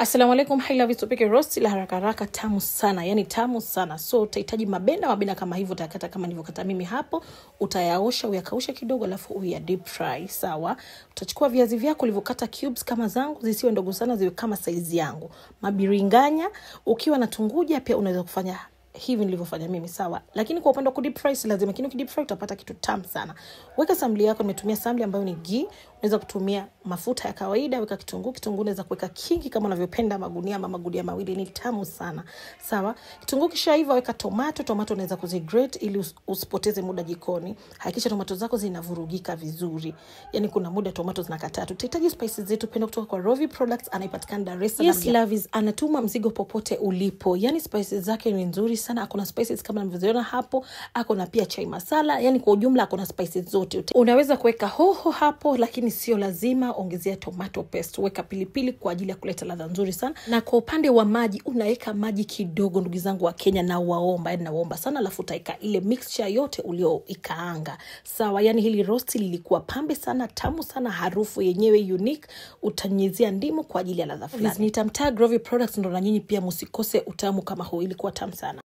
Assalamu alaikum, hi love, tupike roast la haraka haraka tamu sana, yani tamu sana. So utahitaji mabenda kama hivyo, utakata kama nilivyokata mimi hapo, utayaosha uyakausha kidogo alafu uya deep fry, sawa? Utachukua viazi vyako ulivyokata cubes kama zangu, zisiwe ndogo sana, ziwe kama size yangu. Mabiringanya, ukiwa na tunguja pia unaweza kufanya hivi nilivyofanya mimi, sawa? Lakini kwa upande wa deep fry si lazima, lakini deep fry utapata kitu tamu sana. Weka samli yako, nimetumia samli ambayo ni ghee. Unaweza kutumia mafuta ya kawaida, weka kitunguu unaweza kuweka kingi kama unavyopenda, magunia ama magunia mawili, ni tamu sana. Sawa? Kitunguu kishaiva, weka tomato unaweza kuzigrate ili usipoteze muda jikoni. Hakikisha tomato zako zinavurugika vizuri. Yaani kuna muda tomato zinakataa. Tutahitaji spices zetu penda kutoka kwa Rovi Products, anayepatikana Dar es Salaam. Yes loves, anatuma mzigo popote ulipo. Yaani spices zake ni nzuri sana. Akona spices kama mnavyoziona hapo, akona pia chai masala, yani kwa ujumla akona spices zote. Unaweza kuweka hoho hapo, lakini sio lazima. Ongezea tomato paste, weka pilipili kwa ajili ya kuleta ladha nzuri sana. Na kwa upande wa maji, unaweka maji kidogo ndugu zangu wa Kenya, na waomba sana, alafu utaika ile mixture yote ulioikaanga. Sawa, yani hili roast lilikuwa pambe sana, tamu sana, harufu yenyewe unique. Utanyezea ndimu kwa ajili ya ladha fulani. Nitamtag Rovi Products, ndo na nyinyi pia msikose utamu kama huu, ilikuwa tamu sana.